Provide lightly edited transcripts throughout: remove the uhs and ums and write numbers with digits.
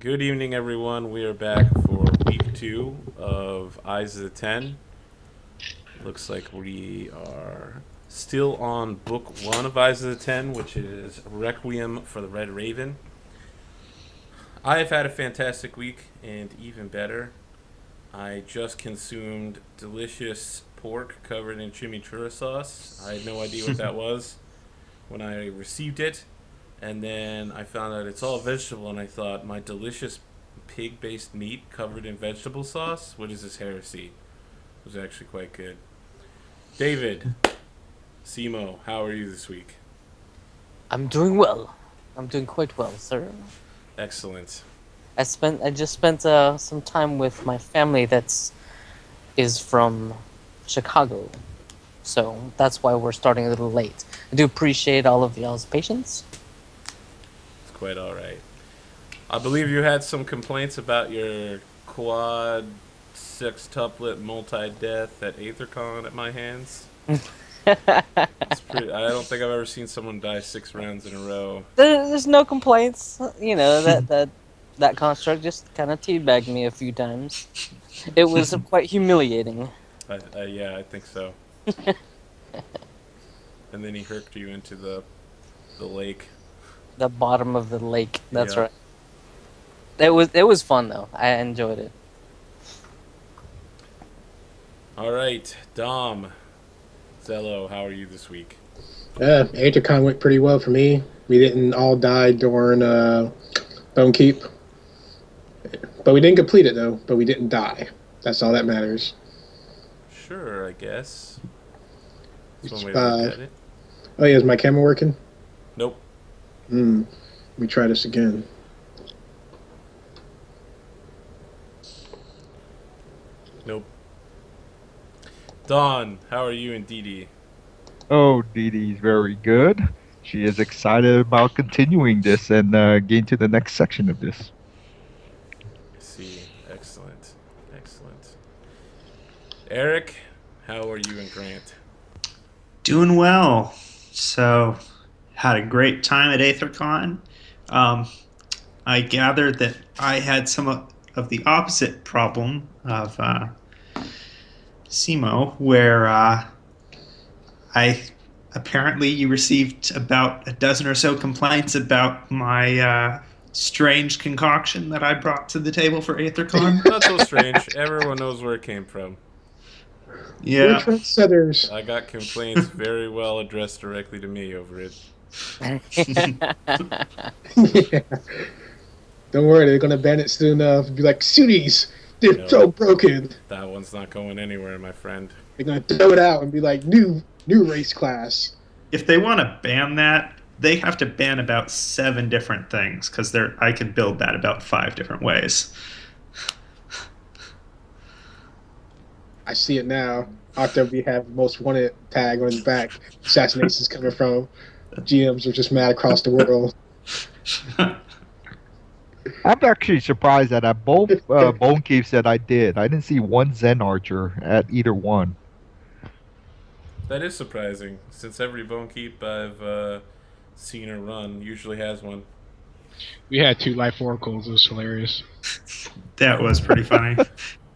Good evening, everyone. We are back for week 2 of Eyes of the Ten. Looks like we are still on book 1 of Eyes of the Ten, which is Requiem for the Red Raven. I have had a fantastic week, and even better, I just consumed delicious pork covered in chimichurri sauce. I had no idea what that was when I received it. And then I found out it's all vegetable, and I thought, my delicious pig-based meat covered in vegetable sauce? What is this heresy? It was actually quite good. David, Simo, how are you this week? I'm doing well. I'm doing quite well, sir. Excellent. I just spent some time with my family is from Chicago, so that's why we're starting a little late. I do appreciate all of y'all's patience. It's quite alright. I believe you had some complaints about your quad sextuplet multi-death at Aethercon at my hands. I don't think I've ever seen someone die 6 rounds in a row. There's no complaints. You know that construct just kind of teabagged me a few times. It was quite humiliating. Yeah, I think so. And then he herped you into the lake. The bottom of the lake. That's Yeah. right. It was fun though. I enjoyed it. All right, Dom, Zello, how are you this week? APGAMingREAL went pretty well for me. We didn't all die during Bone Keep. But we didn't complete it, though. But we didn't die. That's all that matters. Sure, I guess. That's one way to look at it. Oh, yeah, is my camera working? Nope. Let me try this again. Nope. Dawn, how are you and Dee Dee? Oh, Dee Dee's very good. She is excited about continuing this and getting to the next section of this. I see. Excellent. Excellent. Eric, how are you and Grant? Doing well. So, had a great time at Aethercon. I gathered that I had some of the opposite problem of Simo, where apparently you received about a dozen or so complaints about my strange concoction that I brought to the table for Aethercon. Not so strange. Everyone knows where it came from. We're Yeah. trendsetters. I got complaints very well addressed directly to me over it. Yeah. Don't worry, they're going to ban it soon enough. Be like, Sudies, they're No. so broken. That one's not going anywhere, my friend. They're going to throw it out and be like, new race class. If they want to ban that, they have to ban about 7 different things, because I can build that about 5 different ways. I see it now. October have most wanted tag on his back. Assassinations coming from. GMs are just mad across the world. I'm actually surprised that at both Bone Keeps that I did, I didn't see one Zen Archer at either one. That is surprising, since every Bone Keep I've seen or run usually has one. We had 2 life oracles. It was hilarious. That was pretty funny.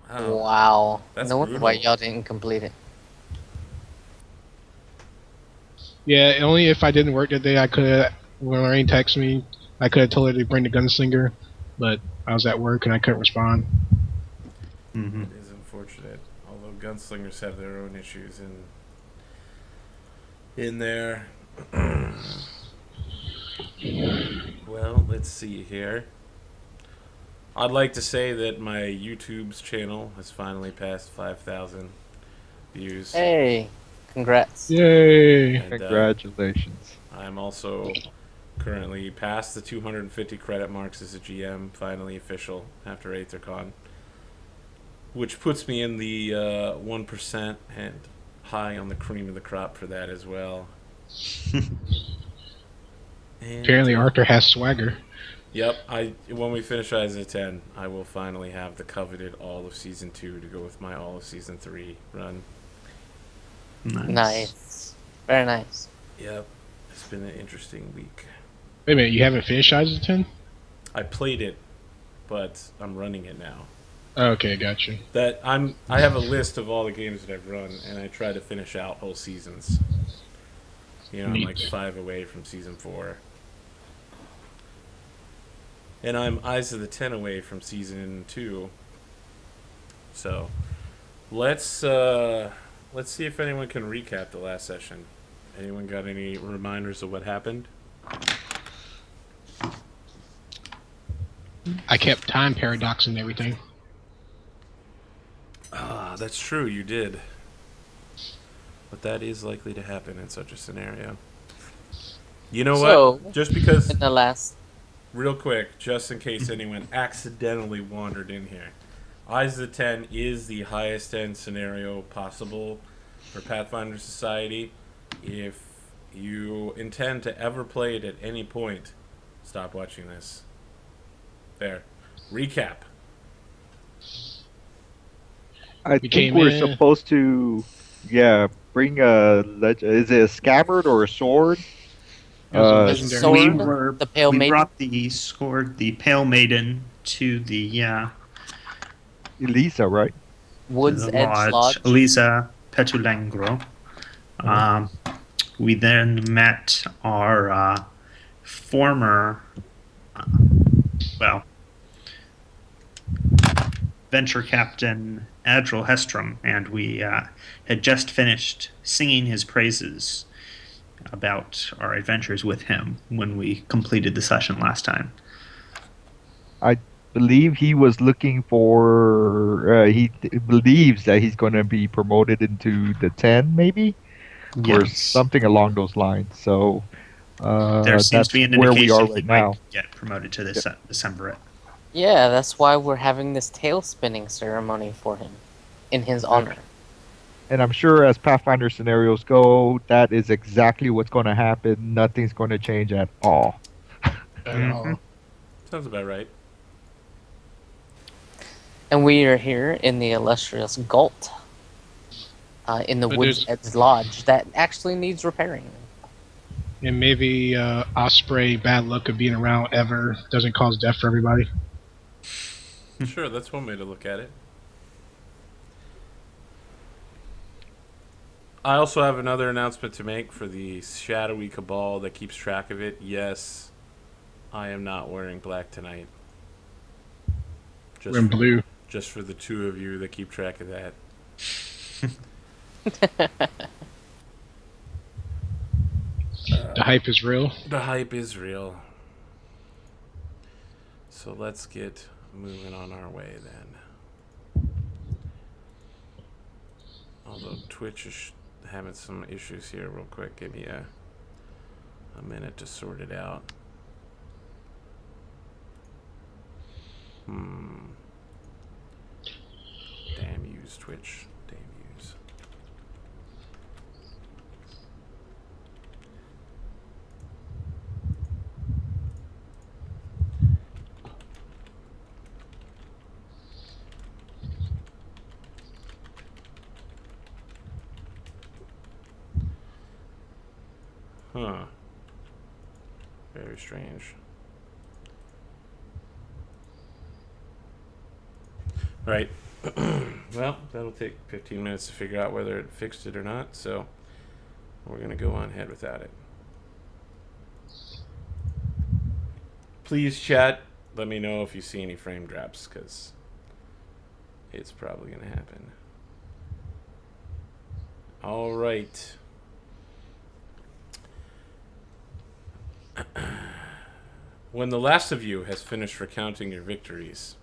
Wow. Wow. That's No wonder brutal. why y'all didn't complete it. Yeah, only if I didn't work that day, I could have. When Lorraine texted me, I could have told her to bring the gunslinger, but I was at work and I couldn't respond. Mm-hmm. It is unfortunate. Although gunslingers have their own issues in there. Well, let's see here. I'd like to say that my YouTube's channel has finally passed 5,000 views. Hey, congrats. Yay! And, Congratulations. I'm also currently past the 250 credit marks as a GM, finally official after Aethercon, which puts me in the 1% and high on the cream of the crop for that as well. And, Apparently, Arthur has swagger. Yep, when we finish Eyes of 10, I will finally have the coveted all of Season 2 to go with my all of Season 3 run. Nice. Very nice. Yep, it's been an interesting week. Wait a minute, you haven't finished Eyes of 10? I played it but I'm running it now. Okay, gotcha. I have a list of all the games that I've run, and I try to finish out whole seasons. I'm like Neat. 5 away from season 4. And I'm Eyes of the 10 away from season 2. So let's see if anyone can recap the last session. Anyone got any reminders of what happened? I kept time paradoxing everything. Ah, that's true, you did. But that is likely to happen in such a scenario. You know So, what? Just because, in the last, real quick, just in case anyone accidentally wandered in here, Eyes of the 10 is the highest end scenario possible for Pathfinder Society. If you intend to ever play it at any point, stop watching this. There. Recap. I We think came we're in- supposed to, bring is it a scabbard or a sword? It was a Uh, legendary. sword, the Pale we Maiden. brought the sword, the Pale Maiden, to the Elisa, right? Woods the Edge Lodge. Elisa Petulengro. We then met our former, venture captain Adril Hestrom, and we had just finished singing his praises about our adventures with him when we completed the session last time. I believe he was looking for. Believes that he's going to be promoted into the 10, maybe, or Yes. something along those lines. So There seems that's to be an where indication we are he right might now. get promoted to this Decemvirate. Yeah, that's why we're having this tail spinning ceremony for him, in his honor. And I'm sure as Pathfinder scenarios go, that is exactly what's going to happen. Nothing's going to change at all. Mhm. Sounds about right. And we are here in the illustrious Galt, in the But Woods Edge Lodge that actually needs repairing. And maybe Osprey bad luck of being around ever doesn't cause death for everybody. Sure, that's one way to look at it. I also have another announcement to make for the shadowy cabal that keeps track of it. Yes, I am not wearing black tonight. We're in blue. Just for the 2 of you that keep track of that. The hype is real. The hype is real. So let's get moving on our way then. Although Twitch is having some issues here real quick. Give me a minute to sort it out. Damn yous, Twitch. Damn yous. Huh. Very strange. Right. Well, that'll take 15 minutes to figure out whether it fixed it or not, so we're going to go on ahead without it. Please, chat, let me know if you see any frame drops, because it's probably going to happen. All right. When the last of you has finished recounting your victories,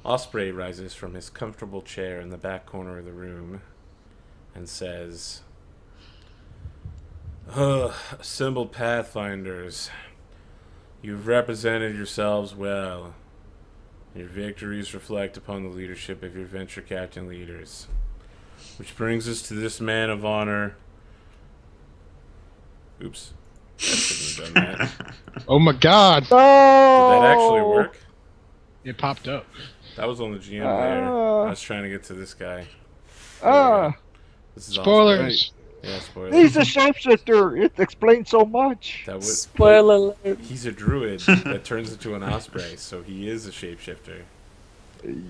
Osprey rises from his comfortable chair in the back corner of the room and says, assembled Pathfinders, you've represented yourselves well. Your victories reflect upon the leadership of your venture captain leaders. Which brings us to this man of honor. Oops. I shouldn't have done that. Oh my god! Did that actually work? It popped up. That was on the GM layer. I was trying to get to this guy. Ah, This is Spoilers! Yeah, spoiler. He's a shapeshifter. It explains so much. That would, Spoiler alert. he's a druid that turns into an osprey, so he is a shapeshifter.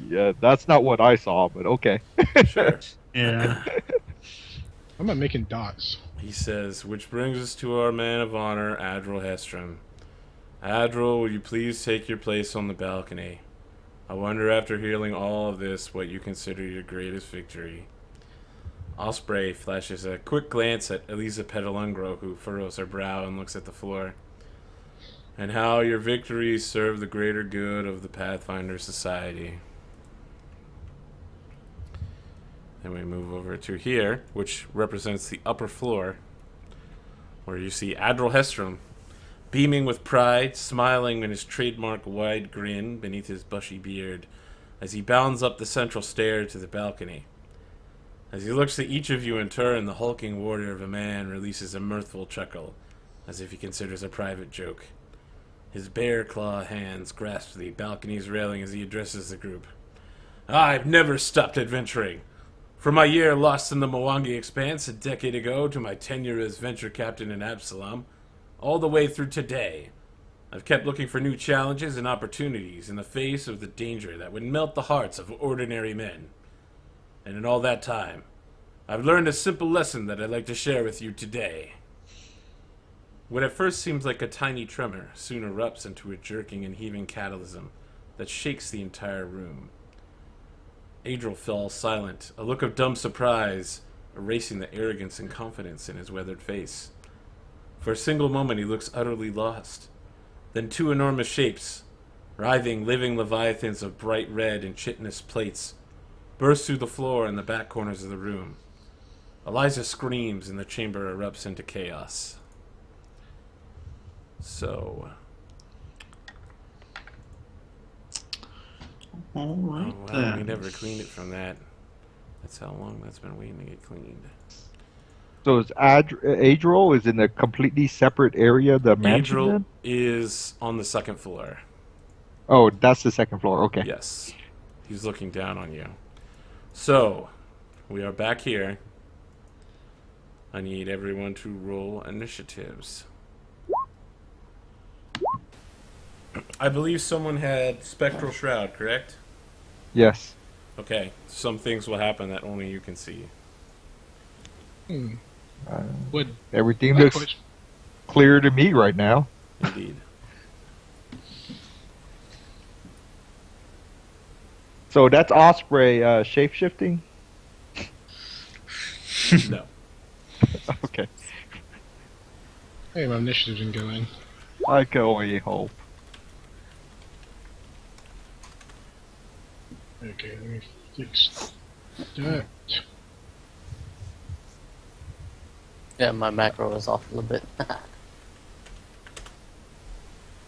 Yeah, that's not what I saw, but okay. Sure. Yeah. I'm not making dots. He says, which brings us to our man of honor, Adril Hestrom. Adril, will you please take your place on the balcony? I wonder, after hearing all of this, what you consider your greatest victory. Osprey flashes a quick glance at Elisa Petalungro, who furrows her brow and looks at the floor. And how your victories serve the greater good of the Pathfinder Society. Then we move over to here, which represents the upper floor, where you see Adril Hestrom, beaming with pride, smiling in his trademark wide grin beneath his bushy beard, as he bounds up the central stair to the balcony. As he looks at each of you in turn, the hulking warrior of a man releases a mirthful chuckle, as if he considers a private joke. His bare claw hands grasp the balcony's railing as he addresses the group. I've never stopped adventuring. From my year lost in the Mwangi Expanse a decade ago to my tenure as venture captain in Absalom, all the way through today, I've kept looking for new challenges and opportunities in the face of the danger that would melt the hearts of ordinary men. And in all that time, I've learned a simple lesson that I'd like to share with you today. What at first seems like a tiny tremor soon erupts into a jerking and heaving catalysm that shakes the entire room. Adril falls silent, a look of dumb surprise erasing the arrogance and confidence in his weathered face. For a single moment he looks utterly lost. Then two enormous shapes, writhing living leviathans of bright red and chitinous plates, burst through the floor in the back corners of the room. Eliza screams and the chamber erupts into chaos. So... All right, oh, wow, then. we never cleaned it from that. That's how long that's been waiting to get cleaned. So is Adril is in a completely separate area of the mansion Adril then? is on the second floor. Oh, that's the second floor. Okay. Yes. He's looking down on you. So, we are back here. I need everyone to roll initiatives. I believe someone had Spectral Shroud, correct? Yes. Okay. Some things will happen that only you can see. Would Everything looks clear to me right now. Indeed. So that's Osprey shape-shifting? No. Okay. Hey, my initiative's been going. I can only hope. Okay, let me fix that. Yeah, my macro is off a little bit.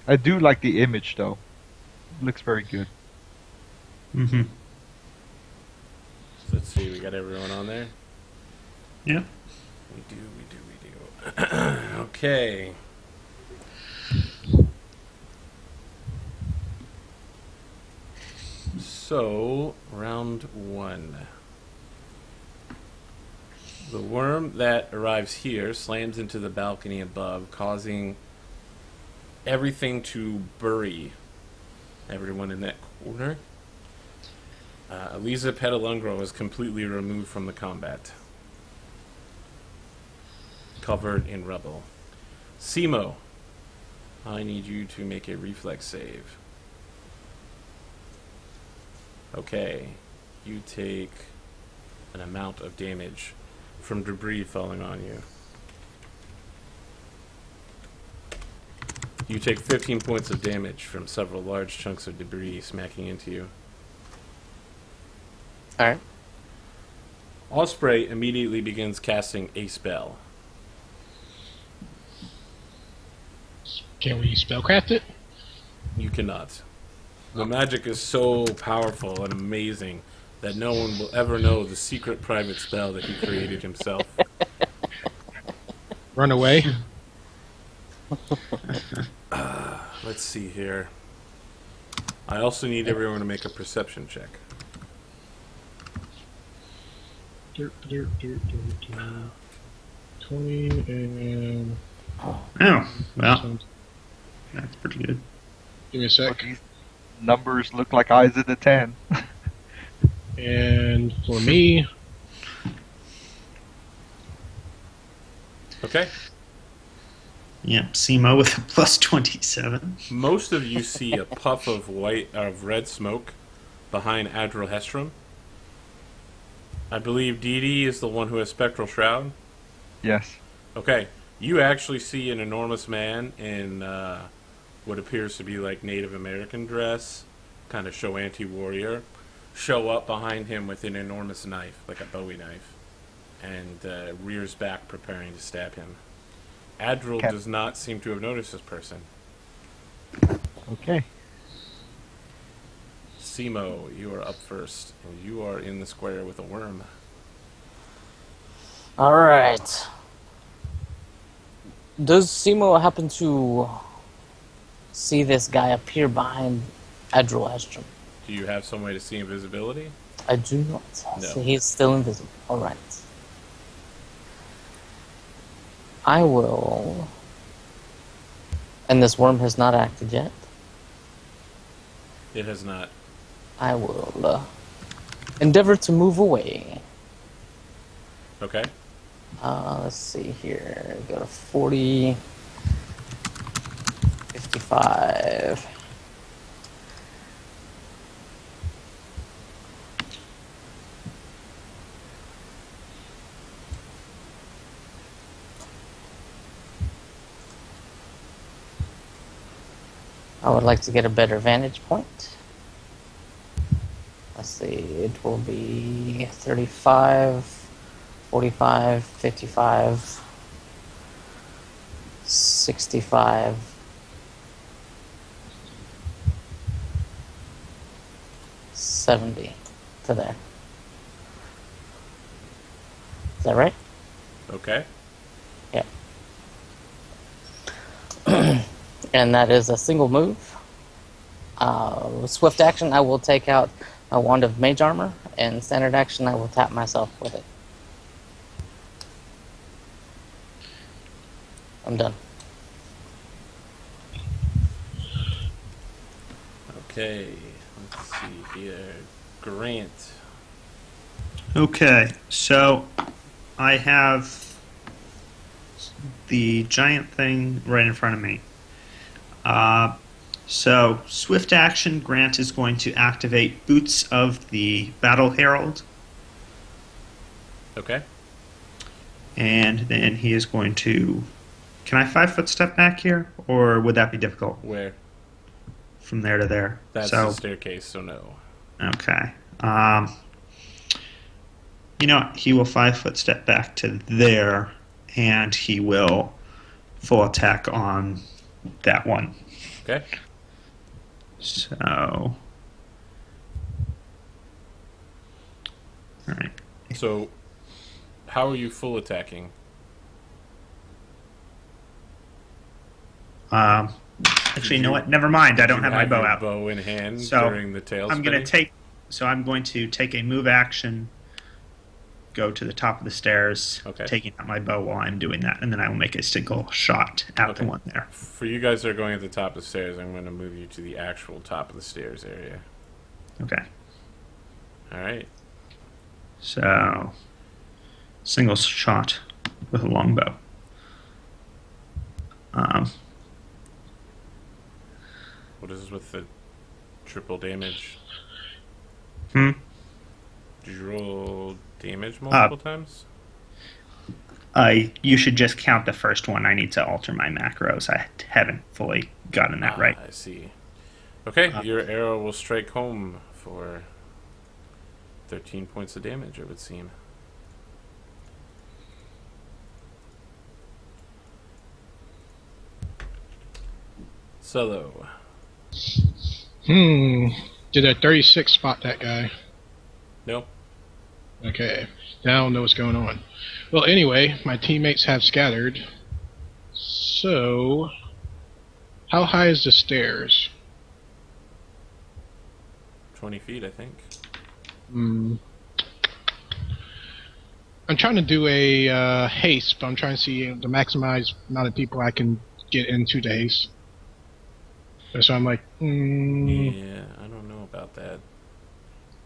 I do like the image though. It looks very good. Mm-hmm. So let's see, we got everyone on there? Yeah. We do. Okay. So, round one. The worm that arrives here slams into the balcony above, causing everything to bury everyone in that corner. Elisa Petalungro is completely removed from the combat, covered in rubble. Simo, I need you to make a reflex save. Okay, you take an amount of damage from debris falling on you. You take 15 points of damage from several large chunks of debris smacking into you. Alright. Osprey immediately begins casting a spell. Can we spellcraft it? You cannot. The magic is so powerful and amazing that no one will ever know the secret private spell that he created himself. Run away? Let's see here. I also need everyone to make a perception check. 20 and. Oh, well, that's pretty good. Give me a But sec. these numbers look like eyes of the 10. And for me, Okay. Yep, Simo with a plus 27. Most of you see a puff of red smoke behind Adral Hestrom. I believe Dee Dee is the one who has Spectral Shroud. Yes. Okay. You actually see an enormous man in what appears to be like Native American dress, kind of show anti-warrior, show up behind him with an enormous knife, like a Bowie knife, and rears back preparing to stab him. Adral Okay. does not seem to have noticed this person. Okay. Simo, you are up first, and you are in the square with a worm. Alright. Does Simo happen to see this guy appear behind Adral Hestrom? Do you have some way to see invisibility? I do not. No. So he's still invisible. Alright. I will... And this worm has not acted yet. It has not. I will endeavor to move away. Okay. Let's see here. Go to 40, 55. I would like to get a better vantage point. Let's see, it will be 35, 45, 55, 65, 70 to there. Is that right? Okay. Yeah. And that is a single move. Swift action, I will take out a wand of mage armor, and standard action, I will tap myself with it. I'm done. Okay. Let's see here. Grant. Okay, so I have the giant thing right in front of me. So, swift action, Grant is going to activate Boots of the Battle Herald, Okay. and then he is going to. Can I 5-foot step back here, or would that be difficult Where? from there to there? That's so the staircase, so no. okay. You know what? He will 5-foot step back to there, and he will full attack on that one. Okay. So, all right. So, how are you full attacking? Actually, you know what? Never mind. I don't have my bow your out. Bow in hand So, during the tail I'm going to spinning? take. So I'm going to take a move action, go to the top of the stairs, Okay. taking out my bow while I'm doing that, and then I will make a single shot at Okay. the one there. For you guys that are going at the top of the stairs, I'm going to move you to the actual top of the stairs area. Okay. All right. So, single shot with a longbow. What is this with the triple damage? Hmm. Did you roll damage multiple times? You should just count the first one. I need to alter my macros. I haven't fully gotten that right. I see. Okay, your arrow will strike home for 13 points of damage, it would seem. Solo. Did a 36 spot that guy? No? Okay. Now I don't know what's going on. Well, anyway, my teammates have scattered. So, how high is the stairs? 20 feet, I think. I'm trying to do a haste, but I'm trying to see the maximize amount of people I can get into the haste. So I'm like, Yeah, I don't know about that.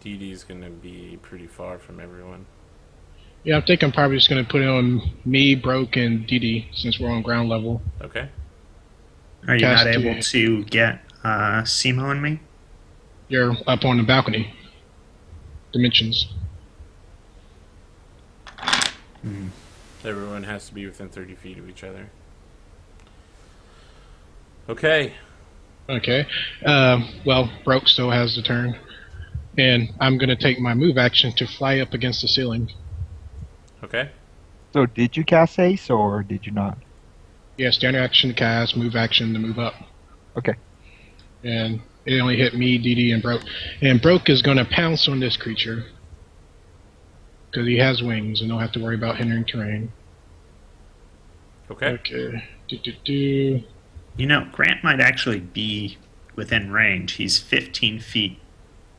DD's gonna be pretty far from everyone. yeah, I think I'm probably just gonna put it on me, Broke, and DD since we're on ground level. Okay. Are you Cast not able to- to get Simo and me? You're up on the balcony. Dimensions. Everyone has to be within 30 feet of each other. Okay. Okay. Well, Broke still has the turn. And I'm going to take my move action to fly up against the ceiling. Okay. So did you cast haste or did you not? Yeah, standard action to cast, move action to move up. Okay. And it only hit me, DD, and Broke. And Broke is going to pounce on this creature. Because he has wings and don't have to worry about hindering terrain. Okay. Okay. You know, Grant might actually be within range. He's 15 feet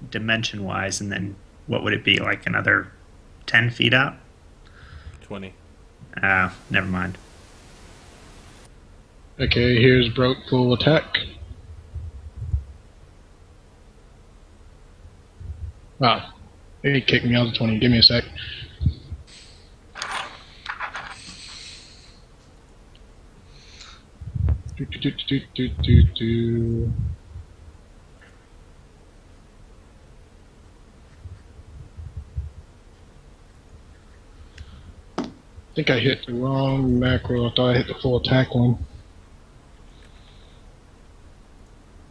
dimension-wise, and then what would it be, like another 10 feet up? 20. Never mind. Okay, here's Broke full attack. Wow. He kicked me out of 20. Give me a sec. Do. I think I hit the wrong macro. I thought I hit the full attack one.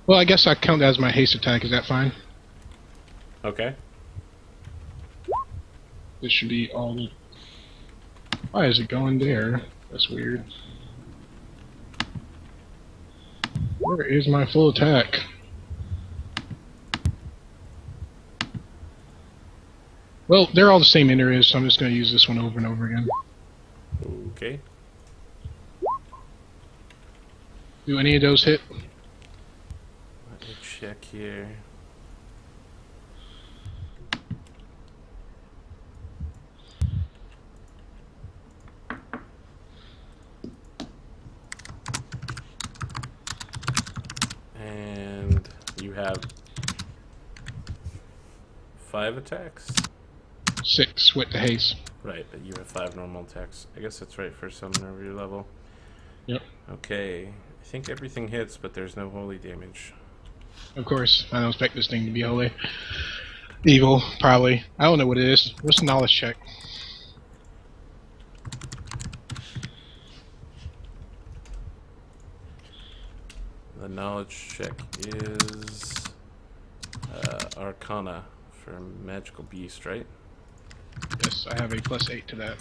Well, I guess I count that as my haste attack. Is that fine? Okay. This should be all the... Why is it going there? That's weird. Where is my full attack? Well, they're all the same areas, so I'm just going to use this one over and over again. Okay. Do any of those hit? Let me check here. And you have 5 attacks? 6 with the haste. Right, but you have 5 normal attacks. I guess that's right for a summoner of your level. Yep. Okay. I think everything hits, but there's no holy damage. Of course, I don't expect this thing to be holy. Evil, probably. I don't know what it is. What's the knowledge check? The knowledge check is Arcana for magical beast, right? Yes, I have a +8 to that.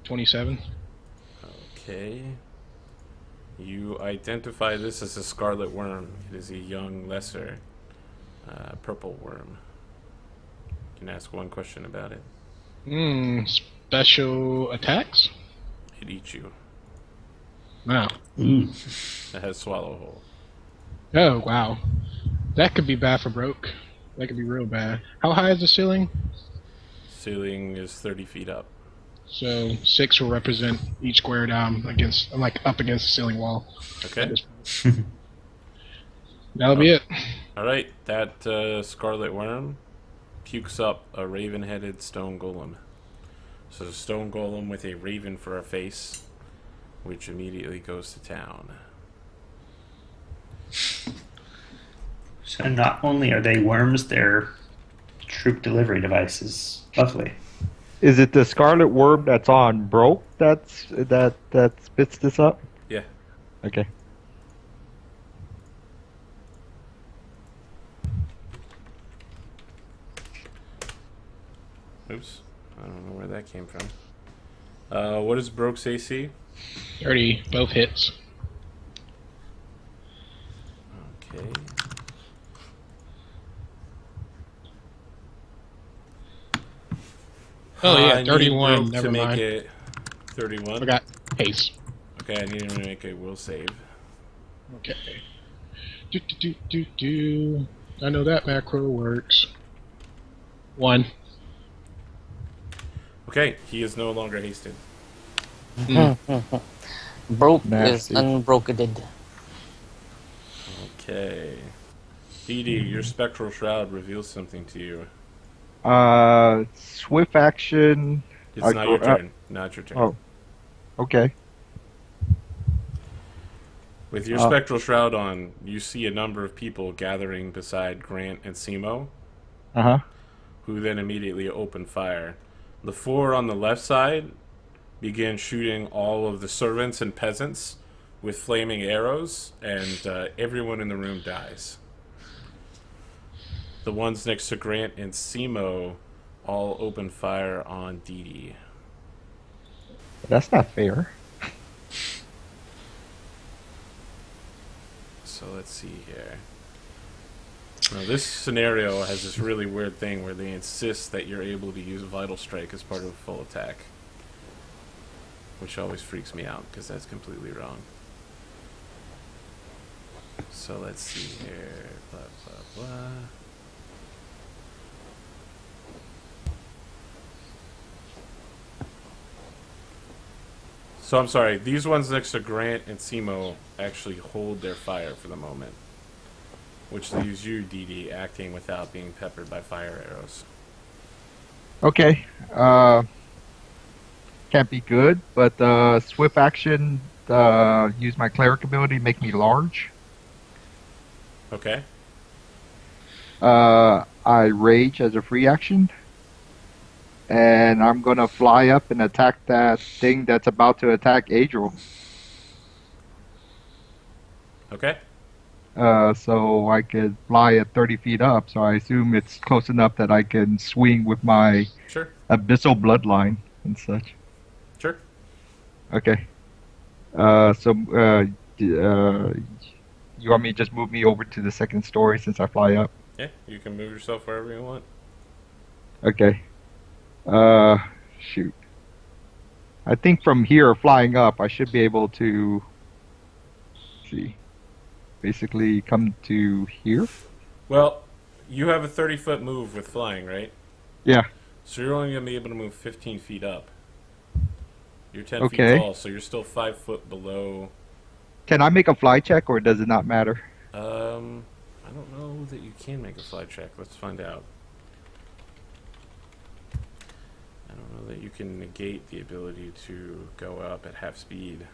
27. Okay. You identify this as a scarlet worm. It is a young, lesser purple worm. You can ask one question about it. Special attacks? It eats you. Wow. Ooh. It has swallow hole. Oh, wow. That could be bad for Broke. That could be real bad. How high is the ceiling? Ceiling is 30 feet up. So 6 will represent each square down against, like up against the ceiling wall. Okay. That'll be it. Alright, that scarlet worm pukes up a raven-headed stone golem. So a stone golem with a raven for a face, which immediately goes to town. So not only are they worms, they're troop delivery devices. Lovely. Is it the scarlet worm that's on Broke that spits this up? Yeah. Okay. Oops. I don't know where that came from. What is Broke's AC? 30, both hits. Okay. Oh I yeah, need 31, Broke never to make mind. it 31. Forgot haste. Okay, I need him to make a will save. Okay. Do. I know that macro works. 1. Okay, he is no longer hasted. Broke is Nasty. unbroketed. Okay. Dee Dee, your spectral shroud reveals something to you. Swift action. It's not your turn. Not your turn. Oh, okay. With your spectral shroud on, you see a number of people gathering beside Grant and Simo, Uh-huh. who then immediately open fire. The 4 on the left side begin shooting all of the servants and peasants with flaming arrows, and everyone in the room dies. The ones next to Grant and Simo all open fire on Dee Dee. That's not fair. So let's see here. Now this scenario has this really weird thing where they insist that you're able to use Vital Strike as part of a full attack, which always freaks me out because that's completely wrong. So let's see here. Blah, blah, blah. So I'm sorry, these ones next to Grant and Simo actually hold their fire for the moment, which leaves you, Dee Dee, acting without being peppered by fire arrows. Okay. Can't be good, but swift action, use my cleric ability, make me large. Okay? I rage as a free action. And I'm gonna fly up and attack that thing that's about to attack Adriel. Okay? So I could fly at 30 feet up, so I assume it's close enough that I can swing with my Sure. abyssal bloodline and such. Sure. Okay. You want me to just move me over to the second story since I fly up? Yeah, you can move yourself wherever you want. Okay. Shoot. I think from here, flying up, I should be able to, basically come to here. Well, you have a 30-foot move with flying, right? Yeah. So you're only going to be able to move 15 feet up. You're 10 Okay. feet tall, so you're still 5 foot below. Can I make a fly check, or does it not matter? I don't know that you can make a fly check. Let's find out. I don't know that you can negate the ability to go up at half speed.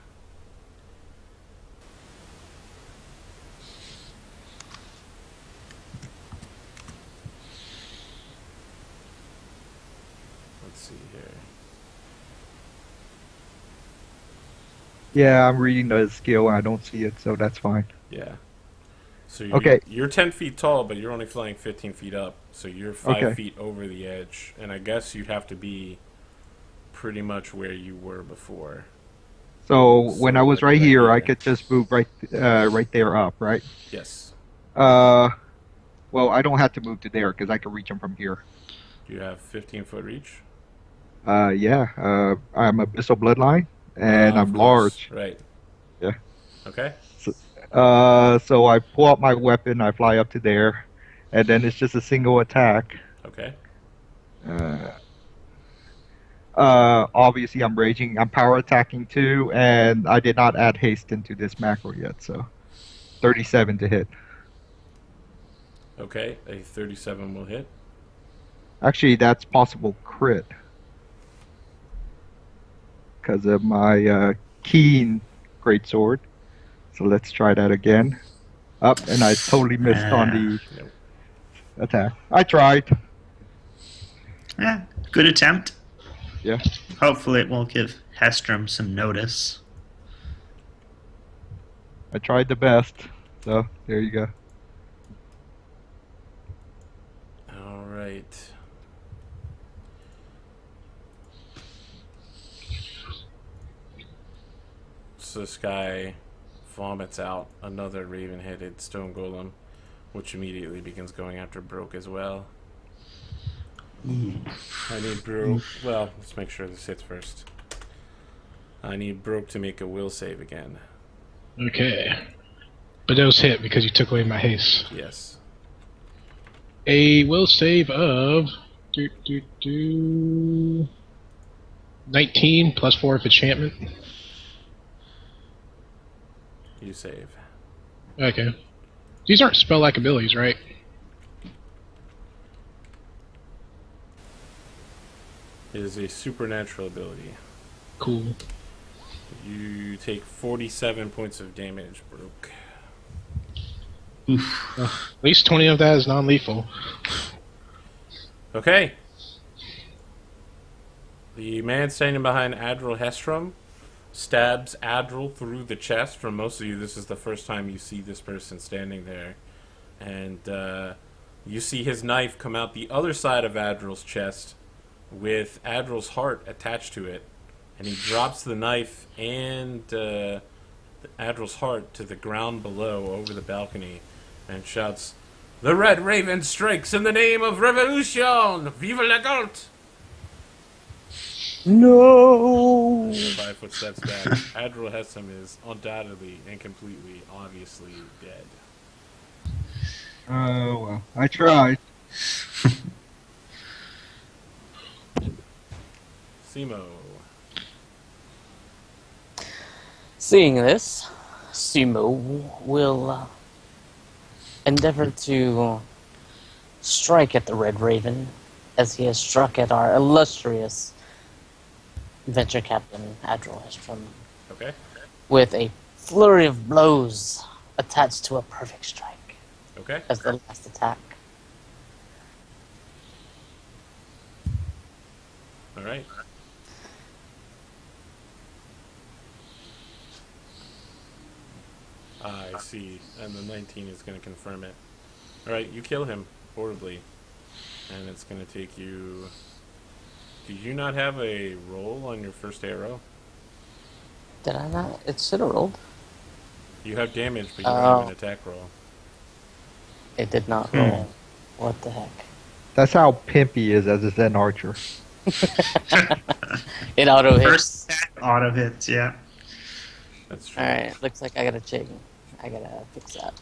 Let's see here. Yeah, I'm reading the skill and I don't see it, so that's fine. Yeah. So Okay. you're 10 feet tall, but you're only flying 15 feet up. So you're 5 Okay. feet over the edge. And I guess you'd have to be pretty much where you were before. So when So, I was like, right right here, I here. could just move right there up, right? Yes. Well, I don't have to move to there because I can reach them from here. You have 15-foot reach. Yeah. I'm abyssal bloodline, and Of I'm course. large. Right. Yeah. Okay. So I pull out my weapon, I fly up to there, and then it's just a single attack. Okay. Obviously I'm raging. I'm power attacking too, and I did not add haste into this macro yet, so 37 to hit. Okay. A 37 will hit. Actually, that's possible crit because of my keen greatsword. So let's try that again. Up, and I totally missed on the Nope. attack. I tried. Yeah, good attempt. Yeah. Hopefully it will give Hestrom some notice. I tried the best. So there you go. All right. So this guy vomits out another raven-headed stone golem, which immediately begins going after Broke as well. I need Broke. Well, let's make sure this hits first. I need Broke to make a will save again. Okay. But those hit because you took away my haste. Yes. A will save of Do 19 plus 4 of enchantment. You save. Okay. These aren't spell-like abilities, right? It is a supernatural ability. Cool. You take 47 points of damage, Broke. At least 20 of that is non-lethal. Okay. The man standing behind Adril Hestrom stabs Adril through the chest. For most of you, this is the first time you see this person standing there. And you see his knife come out the other side of Adril's chest with Adril's heart attached to it. And he drops the knife and Adril's heart to the ground below over the balcony and shouts, "The Red Raven strikes in the name of revolution! Vive la Gault!" No. 5 foot steps back. Adril Hessam is undoubtedly and completely, obviously dead. Oh, well, I tried. Simo. Seeing this, Simo will endeavor to strike at the Red Raven as he has struck at our illustrious venture captain, Adril Hestrom, Okay. with a flurry of blows attached to a perfect strike Okay. as the last attack. All right. I see. And the 19 is going to confirm it. All right, you kill him horribly. And it's going to take you... Do you not have a roll on your first arrow? Did I not? It should have rolled. You have damage, but you don't have Oh. an attack roll. It did not roll. What the heck? That's how pimp he is as a Zen archer. It auto hits. First attack auto hits, yeah. That's true. Alright, looks like I gotta check. I gotta fix that.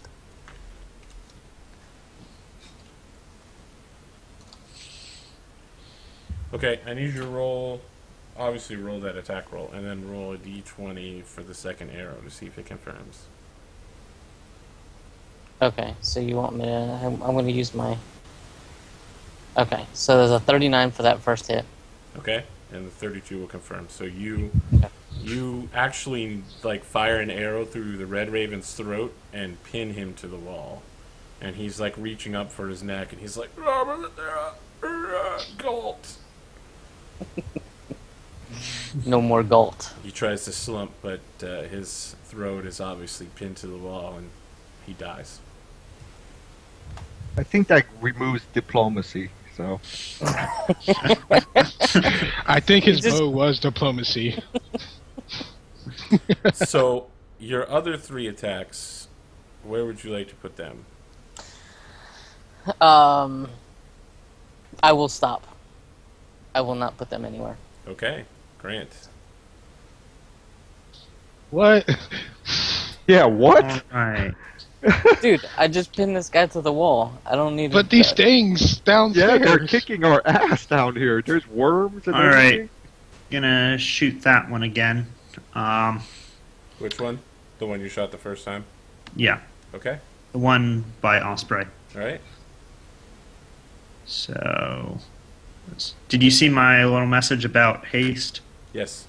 Okay, I need you to roll... Obviously roll that attack roll, and then roll a d20 for the second arrow to see if it confirms. Okay, so you want me to... I'm gonna use my... Okay, so there's a 39 for that first hit. Okay, and the 32 will confirm. So you Okay. you actually like fire an arrow through the Red Raven's throat and pin him to the wall, and he's like reaching up for his neck, and he's like, "Galt." No more Galt. He tries to slump, but his throat is obviously pinned to the wall, and he dies. I think that removes diplomacy. So I think his Just- bow was diplomacy. So your other 3 attacks, where would you like to put them? I will stop. I will not put them anywhere. Okay, Grant. What? yeah, what? Alright. Dude, I just pinned this guy to the wall. I don't need But to- these things Yeah, downstairs. they're kicking our ass down here. There's worms and All right. everything. Gonna shoot that one again. Which one? The one you shot the first time? Yeah. Okay, The one by Osprey. all right. So, did you see my little message about haste? Yes.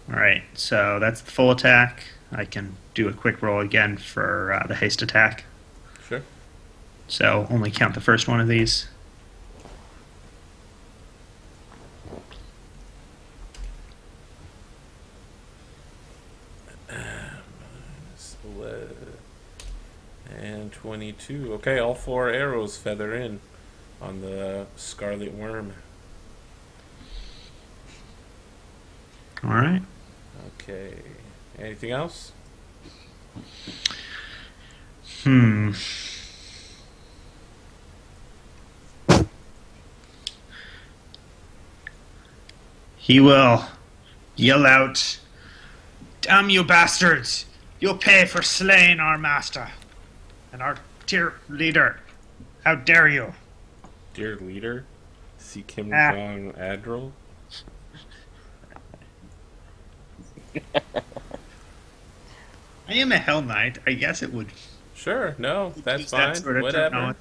Alright, so that's the full attack. I can do a quick roll again for the haste attack. Sure. So, only count the first one of these. And 22. Okay, all 4 arrows feather in on the scarlet worm. Alright. Okay. Anything else? He will yell out, "Damn you bastards! You'll pay for slaying our master and our dear leader. How dare you? Dear leader, see Kim Ah. Jong Admiral. I am a Hell Knight. I guess it would. Sure, no, that's use that fine. sort of Whatever. terminology.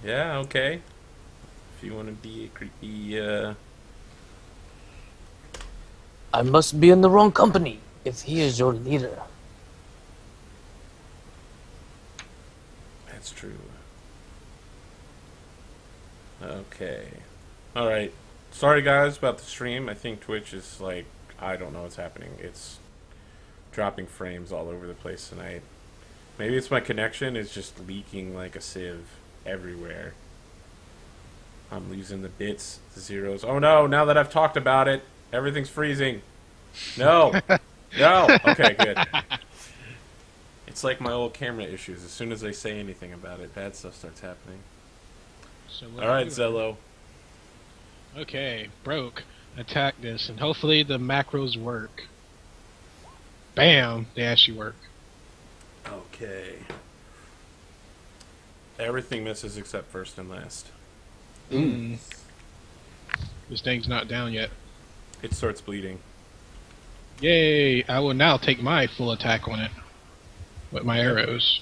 Yeah, okay. If you want to be a creepy, I must be in the wrong company if he is your leader. that's true. Okay. Alright. Sorry guys about the stream. I think Twitch is like, I don't know what's happening. It's dropping frames all over the place tonight. Maybe it's my connection is just leaking like a sieve everywhere. I'm losing the bits, the zeros. Oh no, now that I've talked about it, everything's freezing. No. No. Okay, good. It's like my old camera issues. As soon as I say anything about it, bad stuff starts happening. So what Alright, do I do? Zello. Okay, broke. Attack this, and hopefully the macros work. Bam! They actually work. Okay. Everything misses except first and last. Mm. This thing's not down yet. It starts bleeding. Yay! I will now take my full attack on it with my arrows.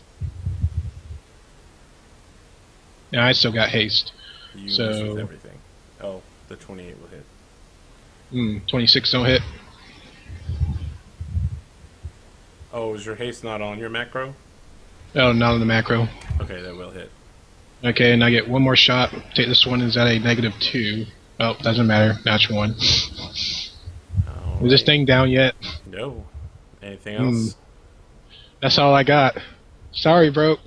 Now I still got haste. You So- miss with everything. Oh, the 28 will hit. 26 don't hit. Oh, is your haste not on your macro? Oh, not on the macro. Okay, that will hit. Okay, and I get one more shot. Take this one. Is at a -2. Oh, doesn't matter. Natural one. Is this Alright. thing down yet? No. Anything else? That's all I got. Sorry, bro.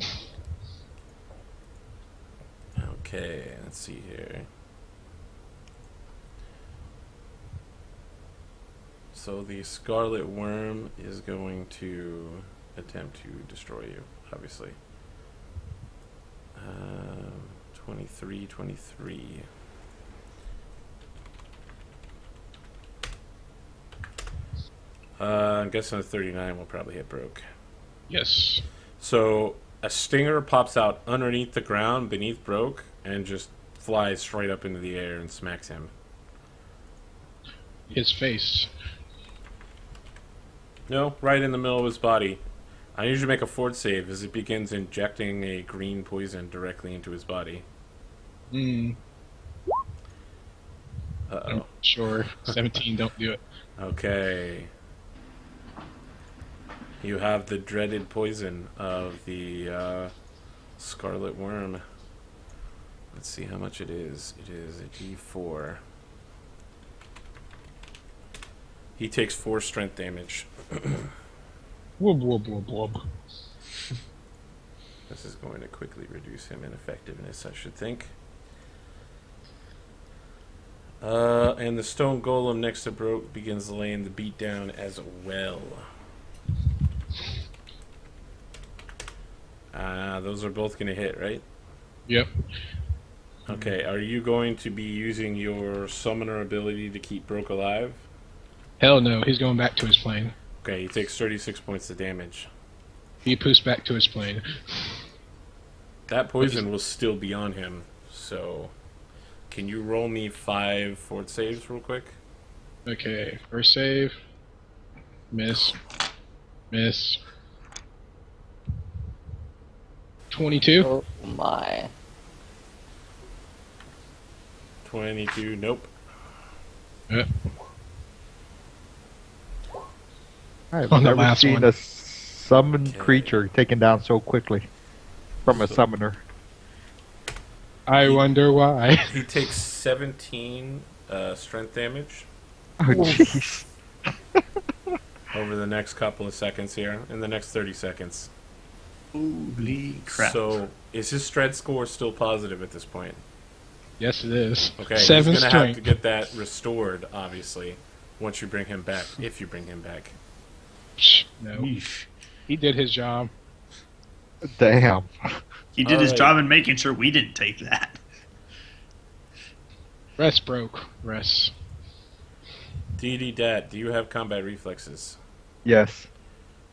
Okay, let's see here. So the Scarlet Worm is going to attempt to destroy you, obviously. 23, 23. I'm guessing a 39 will probably hit broke. Yes. So a stinger pops out underneath the ground beneath Broke and just flies straight up into the air and smacks him. His face. No, right in the middle of his body. I usually make a fort save as it begins injecting a green poison directly into his body. Uh-oh. Sure. 17 don't do it. Okay. You have the dreaded poison of the Scarlet Worm. Let's see how much it is. It is a D4. He takes 4 strength damage. Whoop, whoop, whoop, whoop. This is going to quickly reduce him in effectiveness, I should think. And the stone golem next to Broke begins laying the beat down as well. Those are both going to hit, right? Yep. Okay, are you going to be using your summoner ability to keep Broke alive? Hell no. He's going back to his plane. Okay, he takes 36 points of damage. He poofs back to his plane. That poison will still be on him, so can you roll me 5 fort saves real quick? Okay. First save. Miss. Miss. 22. Oh my. 22, nope. Yep. I've On the never last seen one. a summoned Okay. creature taken down so quickly from a So- summoner. I wonder why. He takes 17 strength damage Oh, jeez. over the next couple of seconds here, in the next 30 seconds. Holy crap. So, is his strength score still positive at this point? Yes, it is. Okay, 7 he's going to have to strength. get that restored, obviously, once you bring him back, if you bring him back. No. Yeesh. He did his job. Damn. He did his Alright. job in making sure we didn't take that. Rest broke. Rest. DD Dat, do you have combat reflexes? Yes.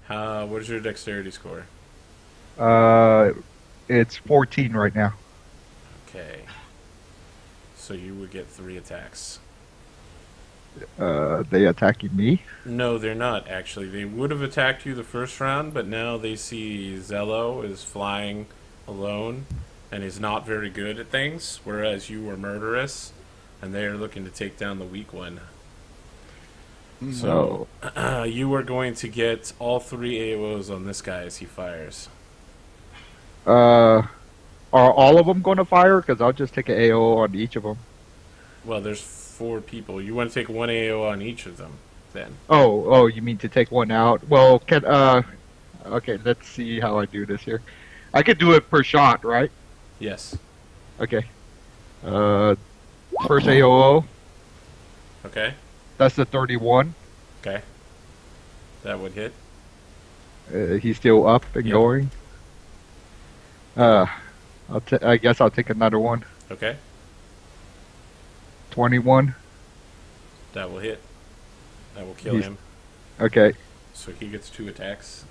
What is your dexterity score? It's 14 right now. Okay. So you would get 3 attacks. They attacking me? No, they're not, actually. They would have attacked you the first round, but now they see Zello is flying alone and is not very good at things, whereas you were murderous, and they are looking to take down the weak one. So, you are going to get all 3 AOs on this guy as he fires. Are all of them going to fire? Because I'll just take an AO on each of them. Well, there's 4 people. You want to take 1 AO on each of them, then. Oh, you mean to take one out? Well, okay, let's see how I do this here. I could do it per shot, right? Yes. Okay. First AOO, Okay. that's the 31. Okay. That would hit. He's still up and Yep. going. I guess I'll take another one. Okay. 21. That will hit. That will kill He's- him. Okay. So he gets 2 attacks.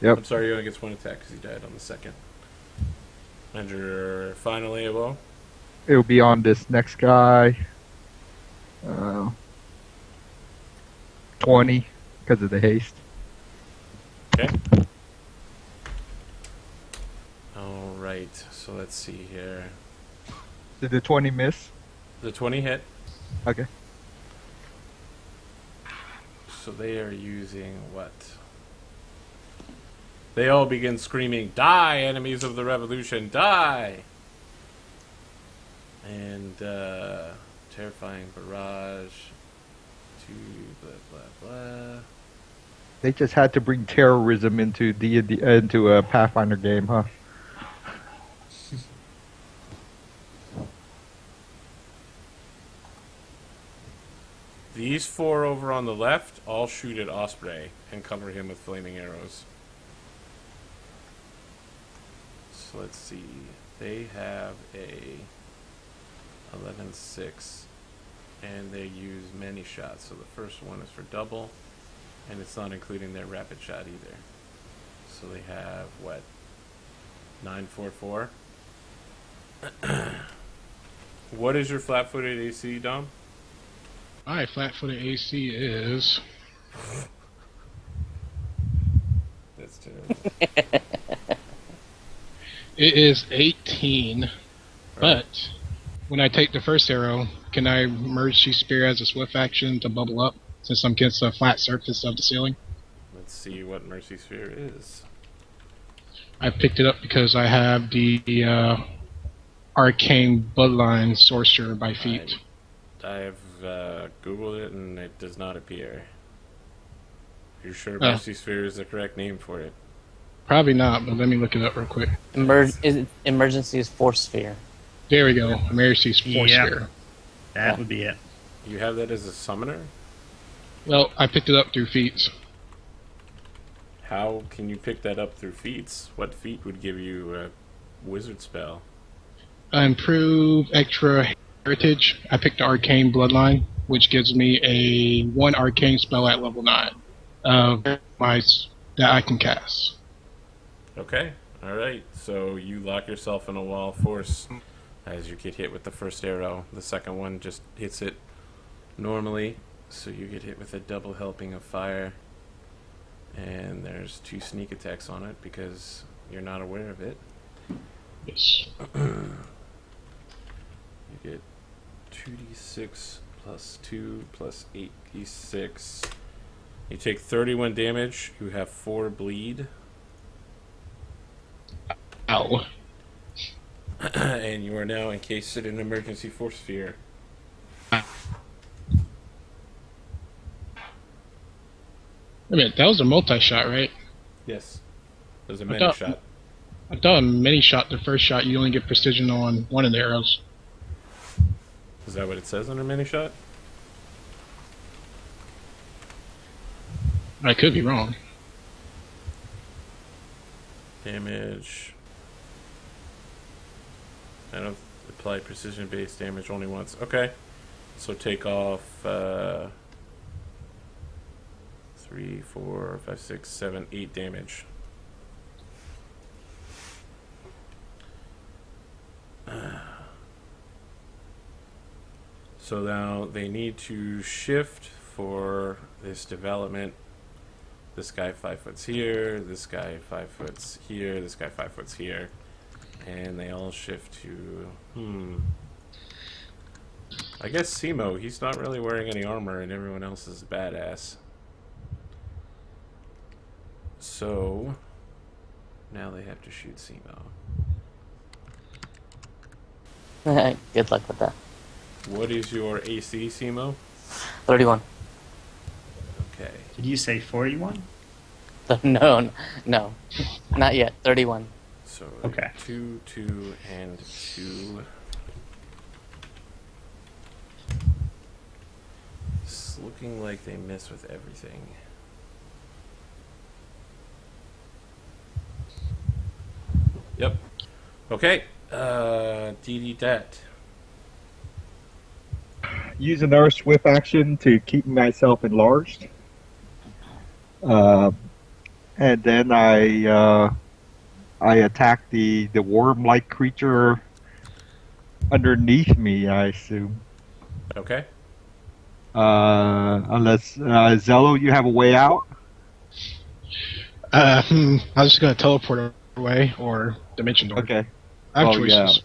Yep. I'm sorry, he only gets 1 attack because he died on the second. And your final AOO? It'll be on this next guy. 20 because of the haste. Okay. Alright, so let's see here. Did the 20 miss? The 20 hit. Okay. So they are using what? They all begin screaming, "Die, enemies of the revolution, die!" And, terrifying barrage to blah, blah, blah. They just had to bring terrorism into into a Pathfinder game, huh? These 4 over on the left all shoot at Osprey and cover him with flaming arrows. So let's see. They have a 11-6, and they use many shots. So the first one is for double, and it's not including their rapid shot either. So they have what? 9-4-4. What is your flat-footed AC, Dom? My flat-footed AC is That's terrible. it is 18. But when I take the first arrow, can I merge the spear as a swift action to bubble up since I'm against the flat surface of the ceiling? Let's see what Mercy Sphere is. I picked it up because I have the arcane bloodline sorcerer by feet. I've Googled it and it does not appear. You're sure Oh. Mercy Sphere is the correct name for it? Probably not, but let me look it up real quick. Emergency is force sphere. There we go. Mercy's force Yeah. sphere. That would be it. You have that as a summoner? Well, I picked it up through feats. How can you pick that up through feats? What feat would give you a wizard spell? Improve extra heritage. I picked the arcane bloodline, which gives me a 1 arcane spell at level 9 that I can cast. Okay, alright. So you lock yourself in a wall of force as you get hit with the first arrow. The second one just hits it normally, so you get hit with a double helping of fire. And there's 2 sneak attacks on it because you're not aware of it. Yes. You get 2d6 plus 2 plus 8d6. You take 31 damage. You have 4 bleed. Ow. And you are now encased in an emergency force sphere. Wait a minute, that was a multi-shot, right? Yes. There's a I many thought- shot. I thought a mini shot, the first shot, you only get precision on one of the arrows. Is that what it says under mini shot? I could be wrong. Damage. I don't apply precision based damage only once. Okay. So take off 3 3, 4, 5, 6, 7, 8 damage. So now they need to shift for this development. This guy 5 foot's here, this guy 5 foot's here, this guy 5 foot's here. And they all shift to... I guess Simo, he's not really wearing any armor and everyone else is badass. So... now they have to shoot Simo. Good luck with that. What is your AC, Simo? 31. Okay. Did you say 41? No, not yet. 31. So Okay. 2, 2, and 2. It's looking like they miss with everything. Yep. Okay. DD Det. Use another swift action to keep myself enlarged. And then I attack the worm-like creature underneath me, I assume. Okay. Unless Zello, you have a way out. I was just gonna teleport away or dimension door. Okay. I have Oh, yeah. choices.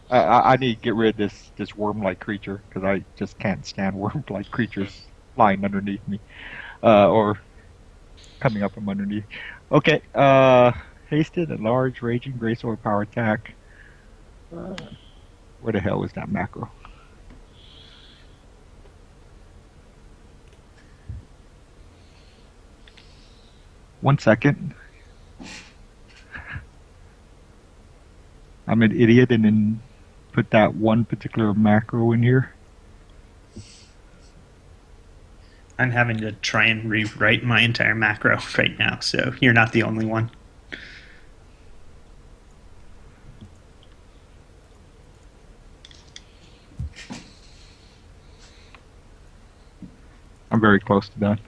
I need to get rid of this worm-like creature because I just can't stand worm-like creatures flying underneath me, or coming up from underneath. Okay. Hasted, enlarged, raging, greatsword, power attack. Where the hell is that macro? One second. I'm an idiot and then put that one particular macro in here. I'm having to try and rewrite my entire macro right now, so you're not the only one. I'm very close to done.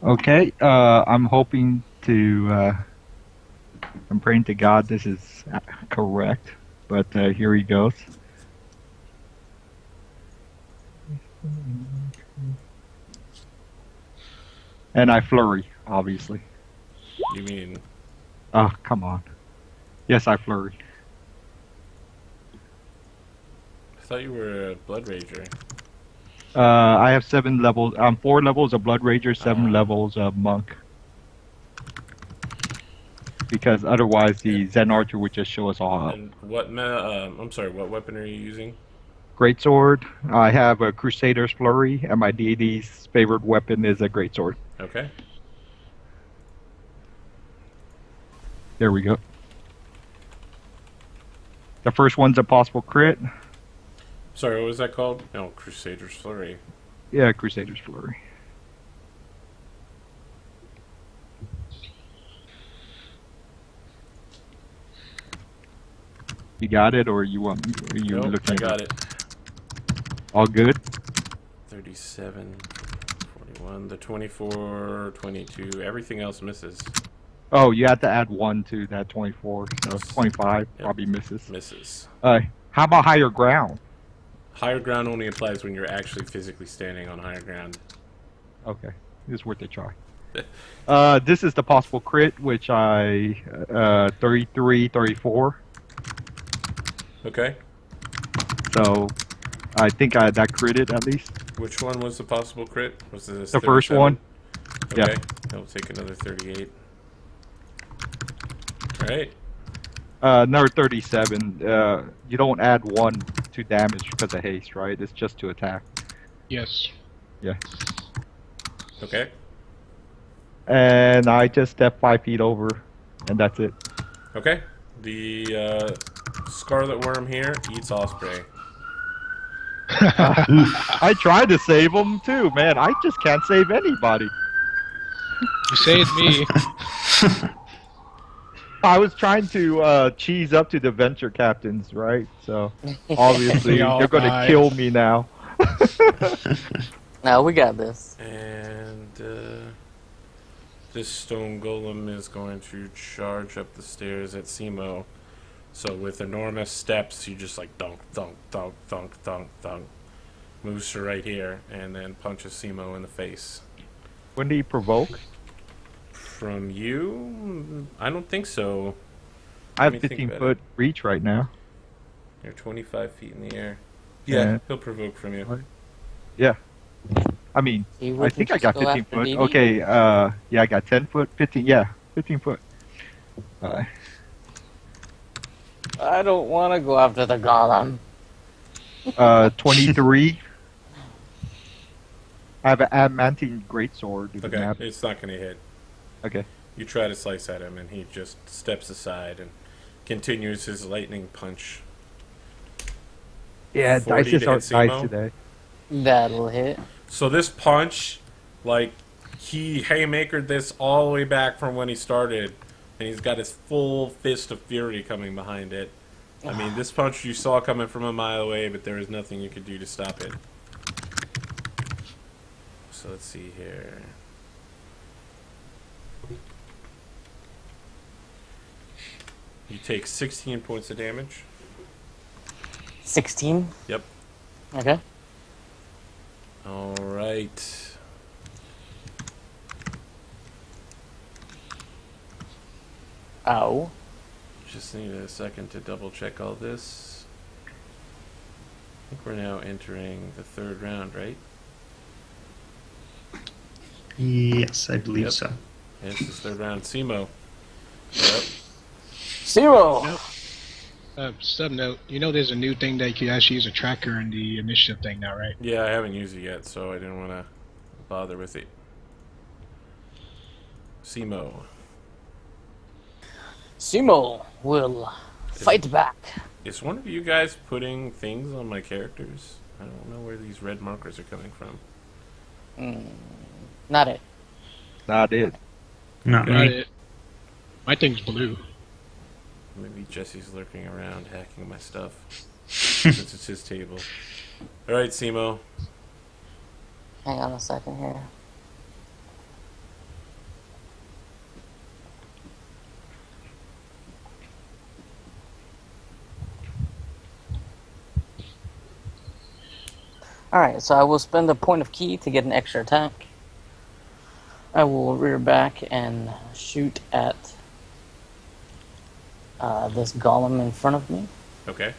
Okay, I'm hoping to, I'm praying to God this is correct, but here he goes. And I flurry, obviously. You mean... Oh, come on. Yes, I flurry. I thought you were a Blood Rager. I have 7 levels, 4 levels of Blood Rager, 7 levels of Monk. Because otherwise the Zen Archer would just show us all up. And what I'm sorry, what weapon are you using? Greatsword. I have a Crusader's Flurry, and my deity's favorite weapon is a Greatsword. Okay. There we go. The first one's a possible crit. Sorry, what was that called? No, Crusader's Flurry. Yeah, Crusader's Flurry. You got it, or you want? Are you Nope, looking? I got it. All good. 37, 41, the 24, 22. Everything else misses. Oh, you have to add 1 to that 24, so 25 Yep. probably misses. Misses. How about higher ground? Higher ground only applies when you're actually physically standing on higher ground. Okay, it's worth a try. This is the possible crit, which I 33, 34. Okay. So I think that critted at least. Which one was the possible crit? Was this The first 37? one. Okay. Yeah. I'll take another 38. Alright. Another 37. You don't add 1 to damage because of haste, right? It's just to attack. Yes. Yeah. Okay. And I just step 5 feet over, and that's it. Okay. The Scarlet Worm here eats Osprey. I tried to save him too, man. I just can't save anybody. You saved me. I was trying to cheese up to the venture captains, right? So obviously They all they're going to died. kill me now. Now we got this. And this stone golem is going to charge up the stairs at Simo. So with enormous steps, you just like dunk, dunk, dunk, dunk, dunk, dunk. Moves to right here and then punches Simo in the face. When do you provoke? From you? I don't think so. I have Let me think 15 about foot reach right now. You're 25 feet in the air. Yeah. He'll provoke from you. Yeah. I mean, You I wouldn't think I just got go 15 after foot. DD? Okay, yeah, I got 10 foot, 15, yeah, 15 foot. I don't want to go after the golem. 23. I have an adamantine greatsword. Does it Okay, matter? it's not going to hit. Okay. You try to slice at him, and he just steps aside and continues his lightning punch. Yeah, 40 dice to is hit nice Simo. today. That'll hit. So this punch, like, he haymakered this all the way back from when he started, and he's got his full fist of fury coming behind it. I mean, this punch you saw coming from a mile away, but there was nothing you could do to stop it. So let's see here. You take 16 points of damage. 16? Yep. Okay. All right. Ow. Just need a second to double check all this. I think we're now entering the third round, right? Yes, I believe Yep. so. This is third round. Simo. Yep. 0! Sub note, you know there's a new thing that you can actually use a tracker in the initiative thing now, right? Yeah, I haven't used it yet, so I didn't want to bother with it. Simo. Simo will fight back. Is one of you guys putting things on my characters? I don't know where these red markers are coming from. Not it. Not it. Not Got me. it. My thing's blue. Maybe Jesse's lurking around hacking my stuff. Since it's his table. Alright, Simo. Hang on a second here. Alright, so I will spend a point of key to get an extra attack. I will rear back and shoot at this golem in front of me. Okay.